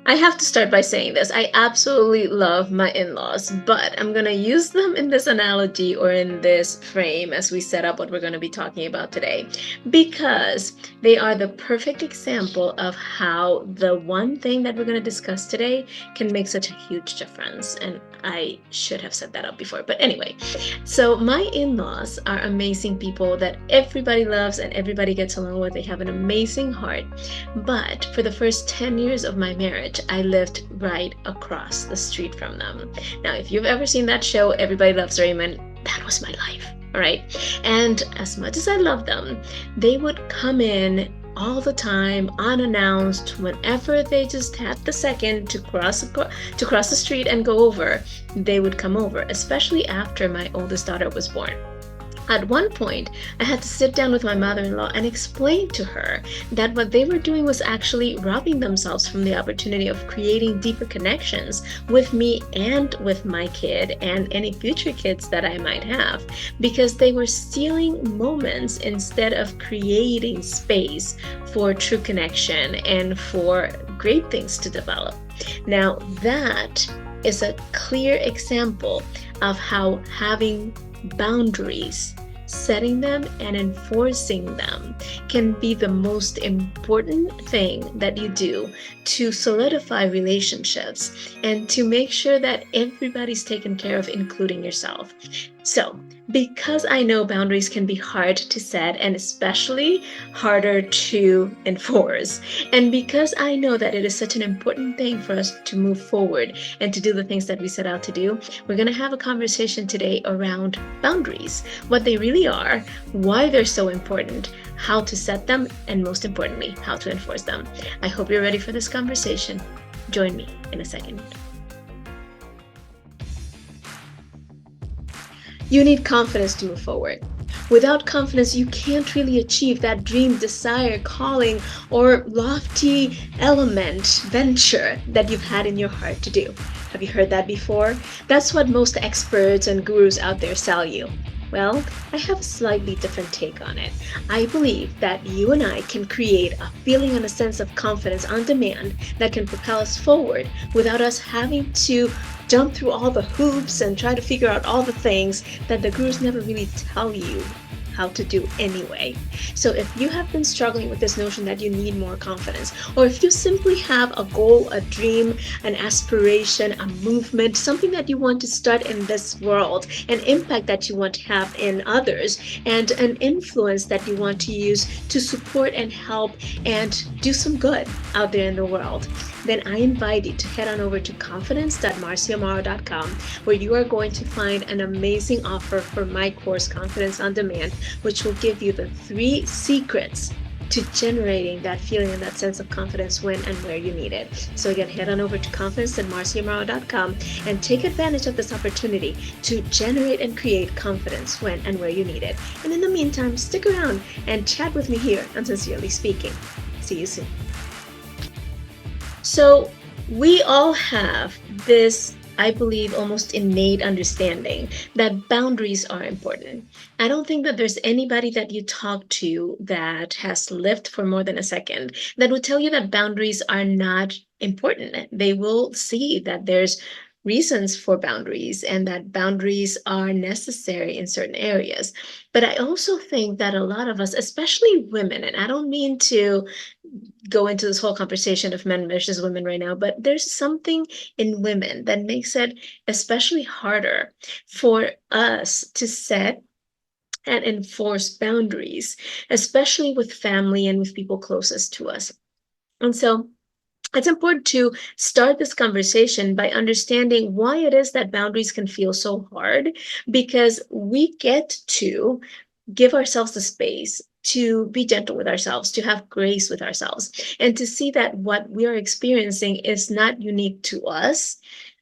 I have to start by saying this. I absolutely love my in laws, but I'm going to use them in this analogy or in this frame as we set up what we're going to be talking about today, because they are the perfect example of how the one thing that we're going to discuss today can make such a huge difference. And I should have set that up before. But anyway, so my in laws are amazing people that everybody loves and everybody gets along with. They have an amazing heart. But for the first 10 years of my marriage, I lived right across the street from them. Now, if you've ever seen that show, Everybody Loves Raymond, that was my life. All right. And as much as I love them, they would come in all the time unannounced whenever they just had the second to cross the street and go over. They would come over, especially after my oldest daughter was born. At one point, I had to sit down with my mother in law and explain to her that what they were doing was actually robbing themselves from the opportunity of creating deeper connections with me and with my kid and any future kids that I might have, because they were stealing moments instead of creating space for true connection and for great things to develop. Now, that is a clear example of how having boundaries, setting them and enforcing them, can be the most important thing that you do to solidify relationships and to make sure that everybody's taken care of, including yourself. So, because I know boundaries can be hard to set and especially harder to enforce, and because I know that it is such an important thing for us to move forward and to do the things that we set out to do, we're going to have a conversation today around boundaries, what they really are, why they're so important, how to set them, and most importantly, how to enforce them. I hope you're ready for this conversation. Join me in a second. You need confidence to move forward. Without confidence, you can't really achieve that dream, desire, calling, or lofty element, venture that you've had in your heart to do. Have you heard that before? That's what most experts and gurus out there sell you. Well, I have a slightly different take on it. I believe that you and I can create a feeling and a sense of confidence on demand that can propel us forward without us having to jump through all the hoops and try to figure out all the things that the gurus never really tell you how to do anyway. So if you have been struggling with this notion that you need more confidence, or if you simply have a goal, a dream, an aspiration, a movement, something that you want to start in this world, an impact that you want to have in others, and an influence that you want to use to support and help and do some good out there in the world, then I invite you to head on over to confidence.marciamaro.com, where you are going to find an amazing offer for my course, Confidence on Demand, which will give you the 3 secrets to generating that feeling and that sense of confidence when and where you need it. So again, head on over to confidence.marciamaro.com and take advantage of this opportunity to generate and create confidence when and where you need it. And in the meantime, stick around and chat with me here on Sincerely Speaking. See you soon. So we all have this, I believe, almost innate understanding that boundaries are important. I don't think that there's anybody that you talk to that has lived for more than a second that would tell you that boundaries are not important. They will see that there's reasons for boundaries and that boundaries are necessary in certain areas. But I also think that a lot of us, especially women, and I don't mean to go into this whole conversation of men versus women right now, but there's something in women that makes it especially harder for us to set and enforce boundaries, especially with family and with people closest to us. And so it's important to start this conversation by understanding why it is that boundaries can feel so hard, because we get to give ourselves the space to be gentle with ourselves, to have grace with ourselves, and to see that what we are experiencing is not unique to us,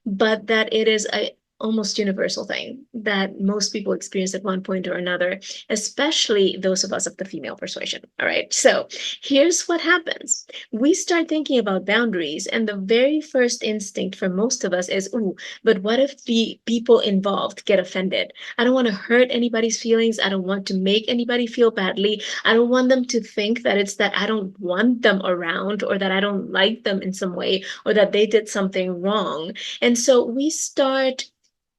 but that it is a almost universal thing that most people experience at one point or another, especially those of us of the female persuasion. All right. So here's what happens. We start thinking about boundaries, and the very first instinct for most of us is, ooh, but what if the people involved get offended? I don't want to hurt anybody's feelings. I don't want to make anybody feel badly. I don't want them to think that it's that I don't want them around, or that I don't like them in some way, or that they did something wrong. And so we start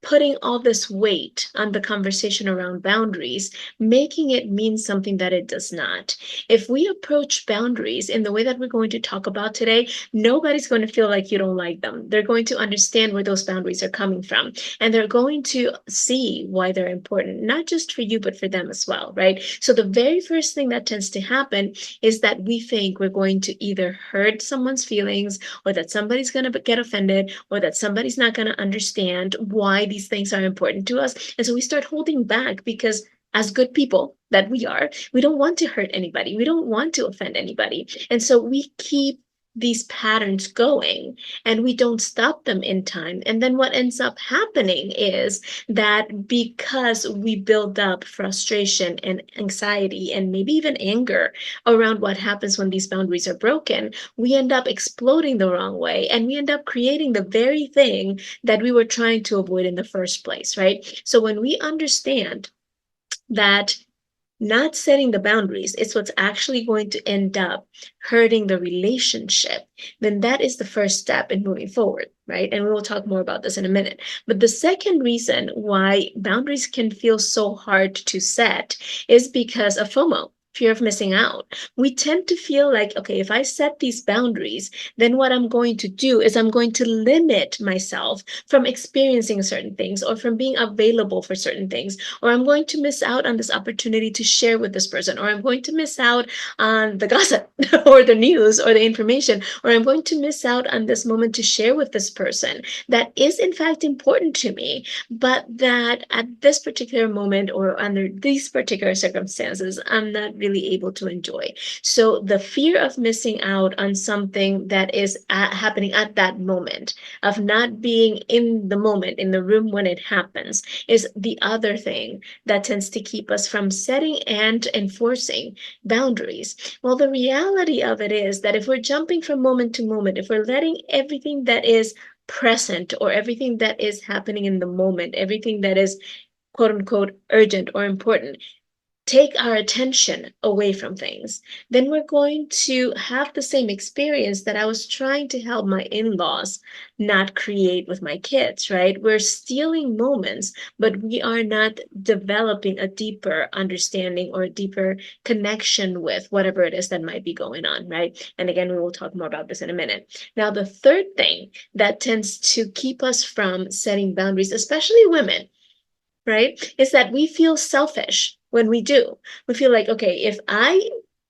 putting all this weight on the conversation around boundaries, making it mean something that it does not. If we approach boundaries in the way that we're going to talk about today, nobody's going to feel like you don't like them. They're going to understand where those boundaries are coming from, and they're going to see why they're important, not just for you, but for them as well, right? So the very first thing that tends to happen is that we think we're going to either hurt someone's feelings, or that somebody's going to get offended, or that somebody's not going to understand why these things are important to us. And so we start holding back because, as good people that we are, we don't want to hurt anybody. We don't want to offend anybody. And so we keep these patterns going, and we don't stop them in time. And then what ends up happening is that because we build up frustration and anxiety and maybe even anger around what happens when these boundaries are broken, we end up exploding the wrong way, and we end up creating the very thing that we were trying to avoid in the first place, right? So when we understand that not setting the boundaries is what's actually going to end up hurting the relationship, then that is the first step in moving forward, right? And we will talk more about this in a minute. But the second reason why boundaries can feel so hard to set is because of FOMO. Fear of missing out. We tend to feel like, okay, if I set these boundaries, then what I'm going to do is I'm going to limit myself from experiencing certain things, or from being available for certain things, or I'm going to miss out on this opportunity to share with this person, or I'm going to miss out on the gossip or the news or the information, or I'm going to miss out on this moment to share with this person that is in fact important to me, but that at this particular moment or under these particular circumstances, I'm not really able to enjoy. So the fear of missing out on something that is happening at that moment, of not being in the moment, in the room when it happens, is the other thing that tends to keep us from setting and enforcing boundaries. Well, the reality of it is that if we're jumping from moment to moment, if we're letting everything that is present, or everything that is happening in the moment, everything that is quote unquote urgent or important, take our attention away from things, then we're going to have the same experience that I was trying to help my in-laws not create with my kids, right? We're stealing moments, but we are not developing a deeper understanding or a deeper connection with whatever it is that might be going on, right? And again, we will talk more about this in a minute. Now, the third thing that tends to keep us from setting boundaries, especially women, right, is that we feel selfish when we do. We feel like, okay, if I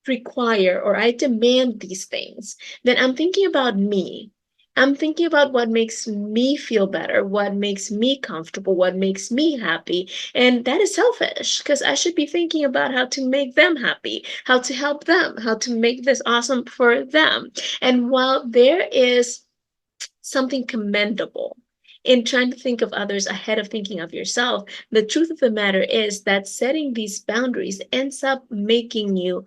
require or I demand these things, then I'm thinking about me. I'm thinking about what makes me feel better, what makes me comfortable, what makes me happy. And that is selfish, because I should be thinking about how to make them happy, how to help them, how to make this awesome for them. And while there is something commendable in trying to think of others ahead of thinking of yourself, the truth of the matter is that setting these boundaries ends up making you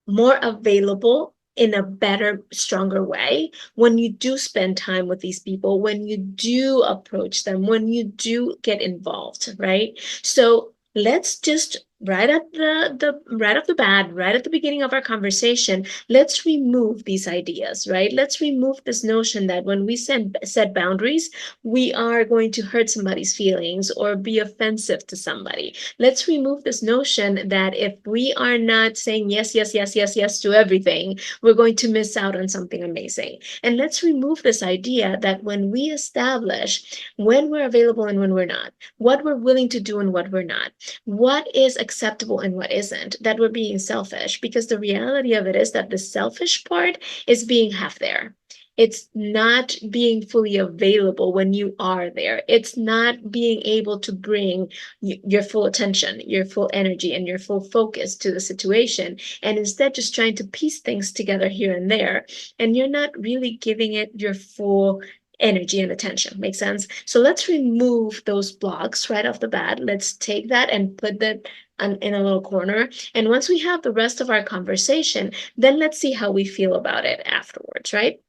more available in a better, stronger way when you do spend time with these people, when you do approach them, when you do get involved, right? So let's just right at the right off the bat, right at the beginning of our conversation, let's remove these ideas, right? Let's remove this notion that when we set boundaries, we are going to hurt somebody's feelings or be offensive to somebody. Let's remove this notion that if we are not saying yes, yes, yes, yes, yes to everything, we're going to miss out on something amazing. And let's remove this idea that when we establish when we're available and when we're not, what we're willing to do and what we're not, what is acceptable and what isn't, that we're being selfish. Because the reality of it is that the selfish part is being half there. It's not being fully available when you are there. It's not being able to bring your full attention, your full energy, and your full focus to the situation. And instead, just trying to piece things together here and there. And you're not really giving it your full energy and attention. Make sense? So let's remove those blocks right off the bat. Let's take that and put that in a little corner. And once we have the rest of our conversation, then let's see how we feel about it afterwards, right?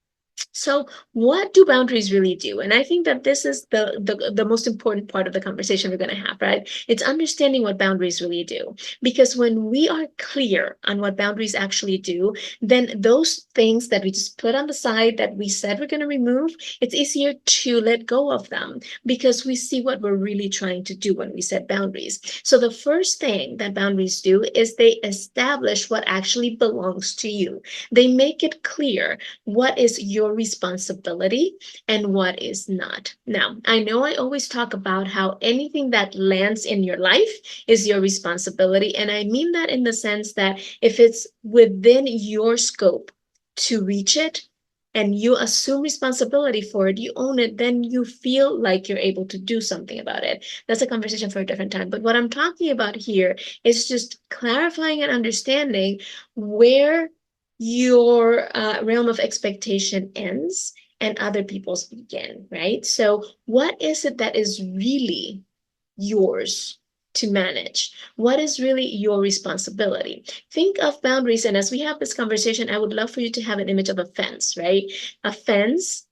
So, what do boundaries really do? And I think that this is the most important part of the conversation we're going to have, right? It's understanding what boundaries really do. Because when we are clear on what boundaries actually do, then those things that we just put on the side that we said we're going to remove, it's easier to let go of them because we see what we're really trying to do when we set boundaries. So, the first thing that boundaries do is they establish what actually belongs to you. They make it clear what is your responsibility and what is not. Now, I know I always talk about how anything that lands in your life is your responsibility. And I mean that in the sense that if it's within your scope to reach it, and you assume responsibility for it, you own it, then you feel like you're able to do something about it. That's a conversation for a different time. But what I'm talking about here is just clarifying and understanding where your realm of expectation ends and other people's begin, right? So, what is it that is really yours to manage? What is really your responsibility? Think of boundaries. And as we have this conversation, I would love for you to have an image of a fence, right? A fence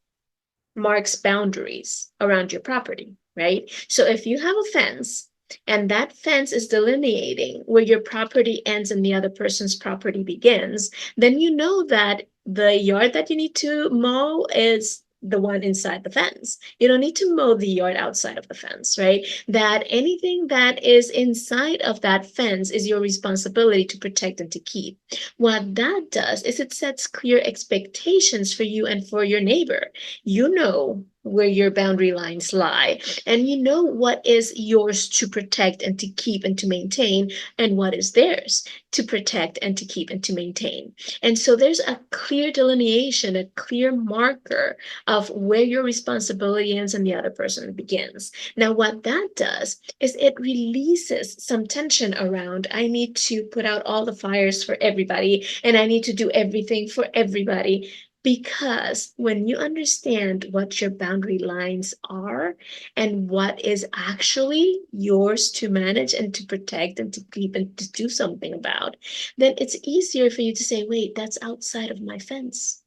marks boundaries around your property, right? So if you have a fence and that fence is delineating where your property ends and the other person's property begins, then you know that the yard that you need to mow is the one inside the fence. You don't need to mow the yard outside of the fence, right? That anything that is inside of that fence is your responsibility to protect and to keep. What that does is it sets clear expectations for you and for your neighbor. You know where your boundary lines lie, and you know what is yours to protect and to keep and to maintain, and what is theirs to protect and to keep and to maintain. And so there's a clear delineation, a clear marker of where your responsibility ends and the other person begins. Now, what that does is it releases some tension around I need to put out all the fires for everybody and I need to do everything for everybody. Because when you understand what your boundary lines are and what is actually yours to manage and to protect and to keep and to do something about, then it's easier for you to say, wait, that's outside of my fence.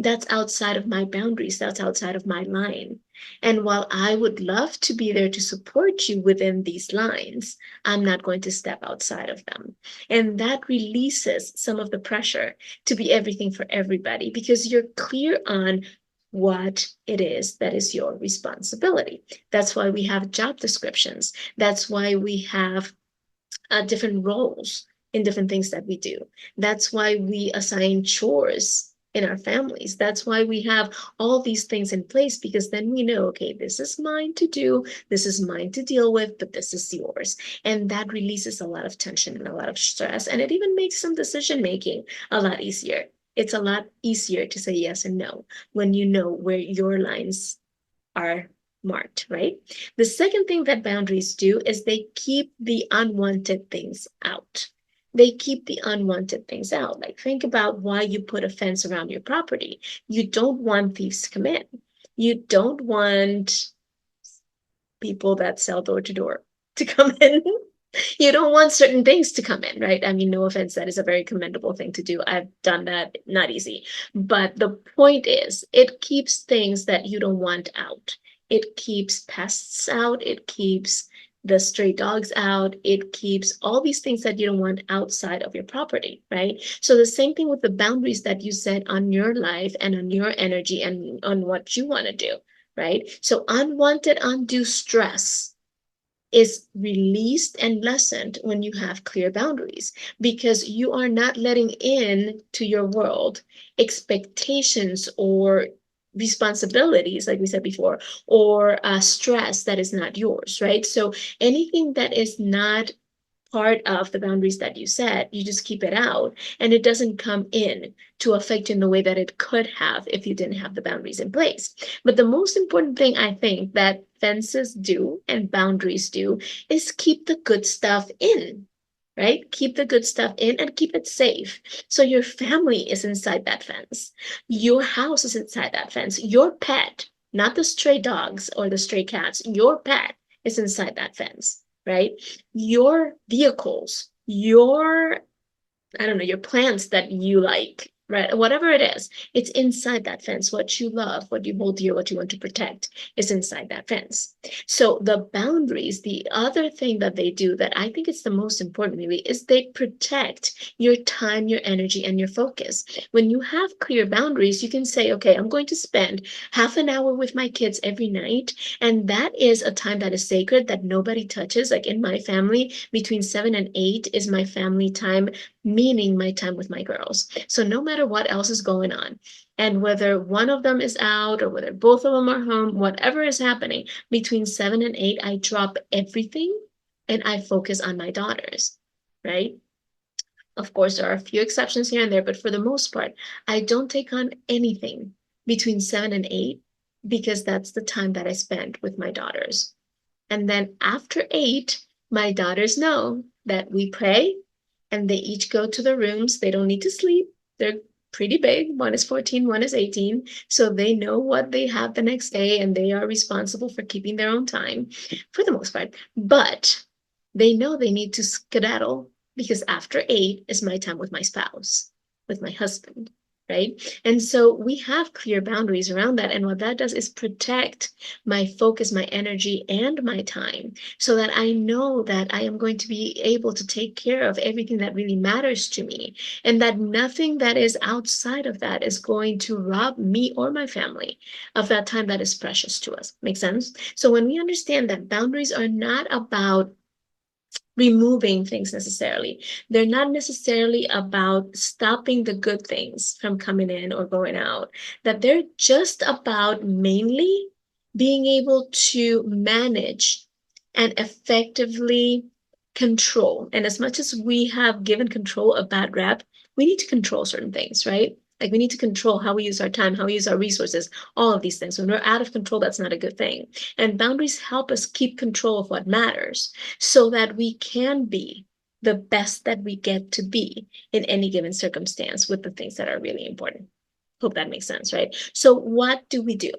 That's outside of my boundaries. That's outside of my line. And while I would love to be there to support you within these lines, I'm not going to step outside of them. And that releases some of the pressure to be everything for everybody because you're clear on what it is that is your responsibility. That's why we have job descriptions. That's why we have different roles in different things that we do. That's why we assign chores in our families. That's why we have all these things in place because then we know, okay, this is mine to do, this is mine to deal with, but this is yours. And that releases a lot of tension and a lot of stress. And it even makes some decision making a lot easier. It's a lot easier to say yes and no when you know where your lines are marked, right? The second thing that boundaries do is they keep the unwanted things out. They keep the unwanted things out. Like, think about why you put a fence around your property. You don't want thieves to come in. You don't want people that sell door to door to come in. You don't want certain things to come in, right? I mean, no offense, that is a very commendable thing to do. I've done that, not easy. But the point is, it keeps things that you don't want out. It keeps pests out. It keeps the stray dogs out. It keeps all these things that you don't want outside of your property, right? So the same thing with the boundaries that you set on your life and on your energy and on what you want to do, right? So unwanted undue stress is released and lessened when you have clear boundaries because you are not letting in to your world expectations or responsibilities, like we said before, or stress that is not yours, right? So anything that is not part of the boundaries that you set, you just keep it out and it doesn't come in to affect you in the way that it could have if you didn't have the boundaries in place. But the most important thing I think that fences do and boundaries do is keep the good stuff in. Right? Keep the good stuff in and keep it safe. So your family is inside that fence. Your house is inside that fence. Your pet not the stray dogs or the stray cats. Your pet is inside that fence, right? Your vehicles, your, I don't know, your plants that you like, right? Whatever it is, it's inside that fence. What you love, what you hold dear, what you want to protect is inside that fence. So the boundaries, the other thing that they do that I think is the most important really is they protect your time, your energy, and your focus. When you have clear boundaries, you can say, okay, I'm going to spend half an hour with my kids every night. And that is a time that is sacred that nobody touches. Like in my family, between 7 and 8 is my family time, meaning my time with my girls. So no matter what else is going on, and whether one of them is out or whether both of them are home, whatever is happening between 7 and 8, I drop everything and I focus on my daughters, right? Of course, there are a few exceptions here and there, but for the most part, I don't take on anything between 7 and 8 because that's the time that I spend with my daughters. And then after 8, my daughters know that we pray and they each go to their rooms. They don't need to sleep. They're pretty big. One is 14, one is 18. So they know what they have the next day and they are responsible for keeping their own time for the most part. But they know they need to skedaddle because after 8 is my time with my spouse, with my husband. Right. And so we have clear boundaries around that. And what that does is protect my focus, my energy, and my time so that I know that I am going to be able to take care of everything that really matters to me and that nothing that is outside of that is going to rob me or my family of that time that is precious to us. Make sense? So when we understand that boundaries are not about removing things necessarily. They're not necessarily about stopping the good things from coming in or going out, that they're just about mainly being able to manage and effectively control. And as much as we have given control a bad rap, we need to control certain things, right? Like we need to control how we use our time, how we use our resources, all of these things. When we're out of control, that's not a good thing. And boundaries help us keep control of what matters so that we can be the best that we get to be in any given circumstance with the things that are really important. Hope that makes sense, right? So what do we do?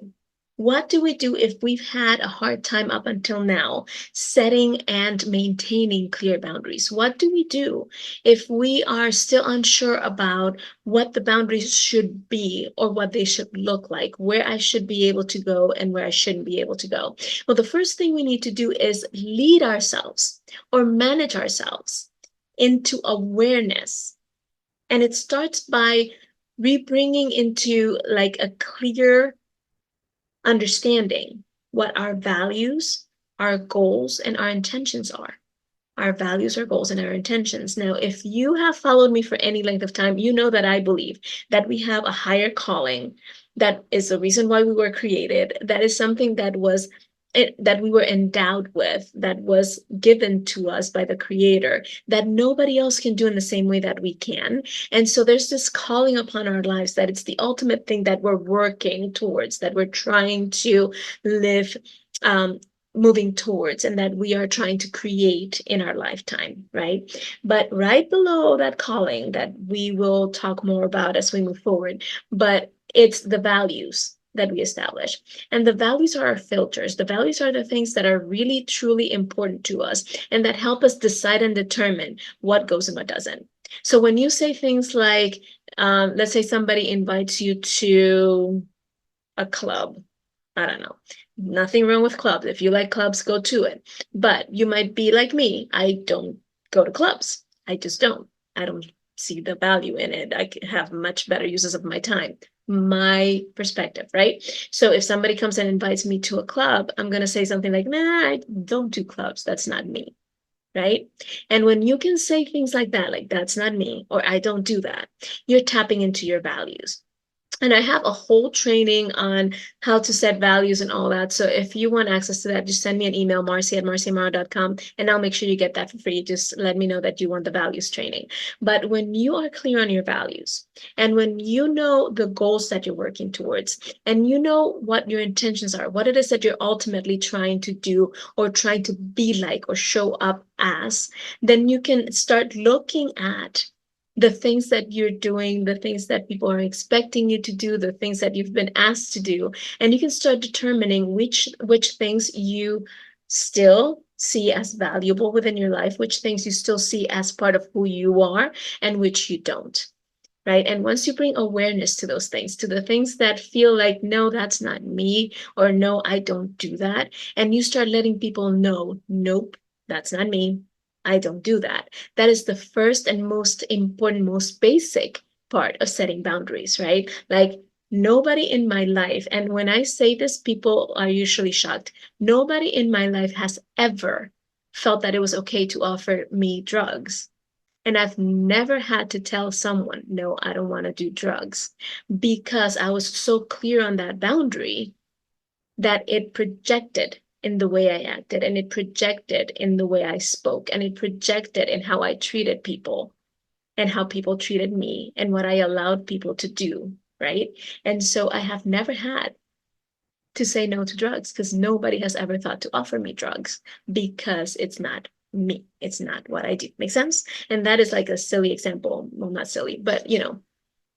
What do we do if we've had a hard time up until now setting and maintaining clear boundaries? What do we do if we are still unsure about what the boundaries should be or what they should look like, where I should be able to go and where I shouldn't be able to go? Well, the first thing we need to do is lead ourselves or manage ourselves into awareness. And it starts by rebringing into like a clear understanding what our values, our goals, and our intentions are. Our values, our goals, and our intentions. Now, if you have followed me for any length of time, you know that I believe that we have a higher calling. That is the reason why we were created. That is something that was that we were endowed with, that was given to us by the creator, that nobody else can do in the same way that we can. And so there's this calling upon our lives that it's the ultimate thing that we're working towards, that we're trying to live moving towards and that we are trying to create in our lifetime, right? But right below that calling that we will talk more about as we move forward, but it's the values that we establish. And the values are our filters. The values are the things that are really, truly important to us and that help us decide and determine what goes and what doesn't. So when you say things like, let's say somebody invites you to a club, I don't know. Nothing wrong with clubs. If you like clubs, go to it. But you might be like me. I don't go to clubs. I just don't. I don't see the value in it. I have much better uses of my time. My perspective, right? So if somebody comes and invites me to a club, I'm going to say something like, nah, I don't do clubs. That's not me. Right. And when you can say things like that's not me, or I don't do that, you're tapping into your values. And I have a whole training on how to set values and all that. So if you want access to that, just send me an email, marcy@marcyamaro.com, and I'll make sure you get that for free. Just let me know that you want the values training. But when you are clear on your values, and when you know the goals that you're working towards, and you know what your intentions are, what it is that you're ultimately trying to do or trying to be like or show up as, then you can start looking at the things that you're doing, the things that people are expecting you to do, the things that you've been asked to do, and you can start determining which things you still see as valuable within your life, which things you still see as part of who you are, and which you don't. Right. And once you bring awareness to those things, to the things that feel like, no, that's not me, or no, I don't do that. And you start letting people know, nope, that's not me. I don't do that. That is the first and most important, most basic part of setting boundaries, right? Like, nobody in my life, and when I say this, people are usually shocked. Nobody in my life has ever felt that it was okay to offer me drugs, and I've never had to tell someone, no, I don't want to do drugs, because I was so clear on that boundary that it projected in the way I acted, and it projected in the way I spoke, and it projected in how I treated people and how people treated me and what I allowed people to do. Right. And so I have never had to say no to drugs, because nobody has ever thought to offer me drugs, because it's not me. It's not what I do. Make sense? And that is like a silly example. Well, not silly, but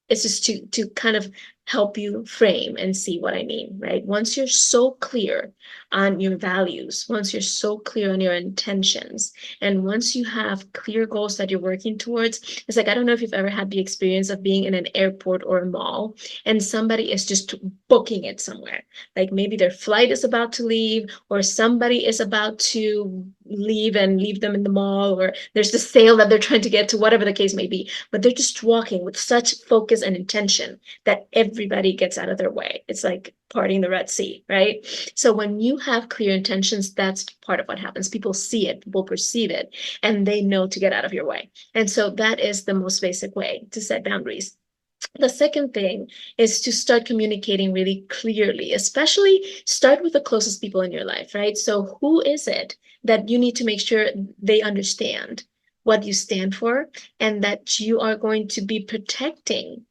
it's just to kind of help you frame and see what I mean, right? Once you're so clear on your values, once you're so clear on your intentions, and once you have clear goals that you're working towards, it's like, I don't know if you've ever had the experience of being in an airport or a mall and somebody is just booking it somewhere. Like maybe their flight is about to leave, or somebody is about to leave and leave them in the mall, or there's the sale that they're trying to get to, whatever the case may be, but they're just walking with such focus and intention that everybody gets out of their way. It's like parting the Red Sea, right? So when you have clear intentions, that's part of what happens. People see it, people perceive it, and they know to get out of your way. And so that is the most basic way to set boundaries. The second thing is to start communicating really clearly, especially start with the closest people in your life, right? So who is it that you need to make sure they understand what you stand for, and that you are going to be protecting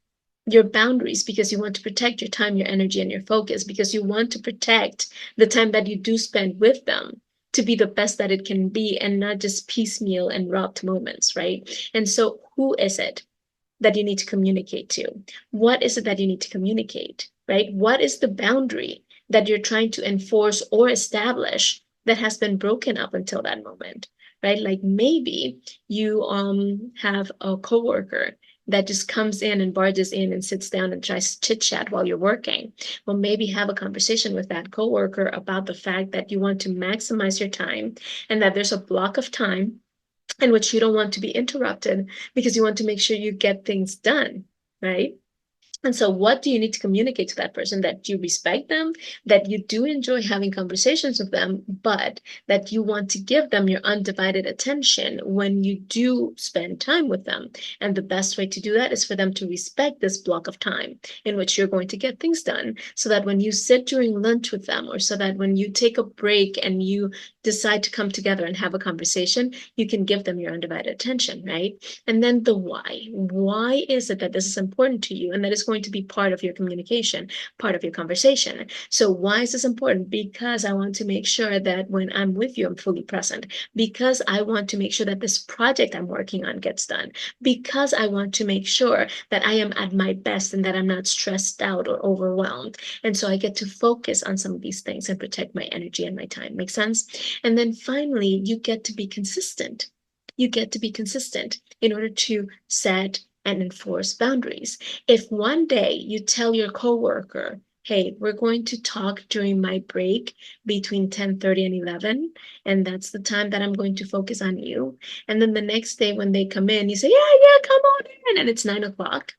your boundaries, because you want to protect your time, your energy, and your focus, because you want to protect the time that you do spend with them to be the best that it can be, and not just piecemeal and robbed moments, right? And so who is it that you need to communicate to? What is it that you need to communicate, right? What is the boundary that you're trying to enforce or establish that has been broken up until that moment, right? Like maybe you have a coworker that just comes in and barges in and sits down and tries to chit chat while you're working. Well, maybe have a conversation with that coworker about the fact that you want to maximize your time, and that there's a block of time in which you don't want to be interrupted, because you want to make sure you get things done, right? And so, what do you need to communicate to that person? That you respect them, that you do enjoy having conversations with them, but that you want to give them your undivided attention when you do spend time with them. And the best way to do that is for them to respect this block of time in which you're going to get things done, so that when you sit during lunch with them, or so that when you take a break and you decide to come together and have a conversation, you can give them your undivided attention, right? And then the why. Why is it that this is important to you, and that is going to be part of your communication, part of your conversation? So why is this important? Because I want to make sure that when I'm with you, I'm fully present. Because I want to make sure that this project I'm working on gets done. Because I want to make sure that I am at my best and that I'm not stressed out or overwhelmed. And so I get to focus on some of these things and protect my energy and my time. Make sense? And then finally, you get to be consistent. You get to be consistent in order to set and enforce boundaries. If one day you tell your coworker, hey, we're going to talk during my break between 10:30 and 11, and that's the time that I'm going to focus on you. And then the next day when they come in, you say, yeah, yeah, come on in, and it's 9 o'clock.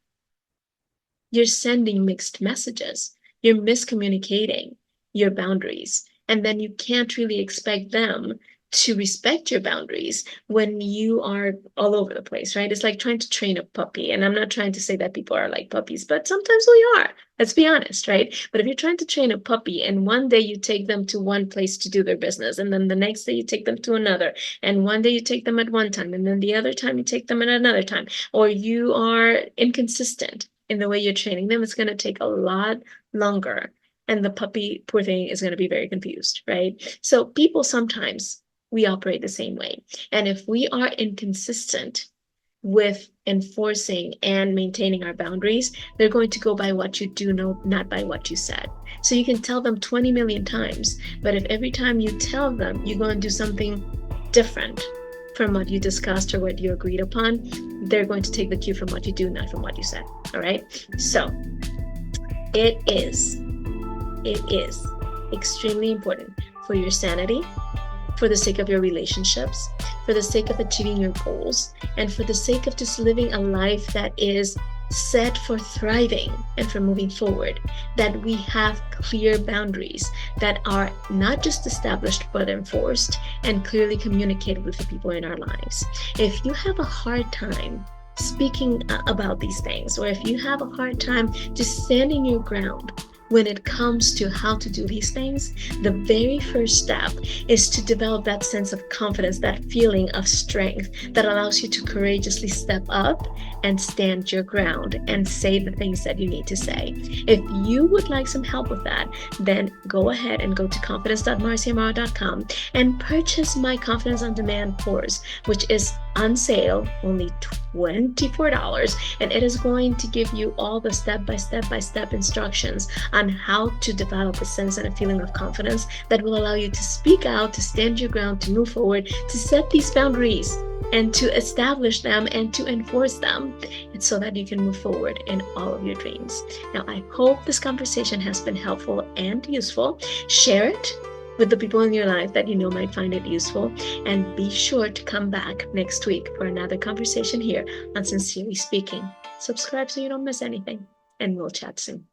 You're sending mixed messages. You're miscommunicating your boundaries. And then you can't really expect them to respect your boundaries when you are all over the place, right? It's like trying to train a puppy. And I'm not trying to say that people are like puppies, but sometimes we are. Let's be honest, right? But if you're trying to train a puppy and one day you take them to one place to do their business, and then the next day you take them to another, and one day you take them at one time, and then the other time you take them at another time, or you are inconsistent in the way you're training them, it's going to take a lot longer. And the puppy, poor thing, is going to be very confused, right? So people sometimes we operate the same way. And if we are inconsistent, with enforcing and maintaining our boundaries, they're going to go by what you do, no, not by what you said. So you can tell them 20 million times, but if every time you tell them you're going to do something different from what you discussed or what you agreed upon, they're going to take the cue from what you do, not from what you said. All right. So it is, it is extremely important for your sanity, for the sake of your relationships, for the sake of achieving your goals, and for the sake of just living a life that is set for thriving and for moving forward, that we have clear boundaries that are not just established but enforced and clearly communicated with the people in our lives. If you have a hard time speaking about these things, or if you have a hard time just standing your ground when it comes to how to do these things, the very first step is to develop that sense of confidence, that feeling of strength that allows you to courageously step up and stand your ground and say the things that you need to say. If you would like some help with that, then go ahead and go to confidence.marciamara.com and purchase my Confidence on Demand course, which is on sale, only $24, and it is going to give you all the step-by-step instructions on how to develop a sense and a feeling of confidence that will allow you to speak out, to stand your ground, to move forward, to set these boundaries and to establish them and to enforce them, and so that you can move forward in all of your dreams. Now, I hope this conversation has been helpful and useful. Share it with the people in your life that you know might find it useful, and be sure to come back next week for another conversation here on Sincerely Speaking. Subscribe so you don't miss anything, and we'll chat soon.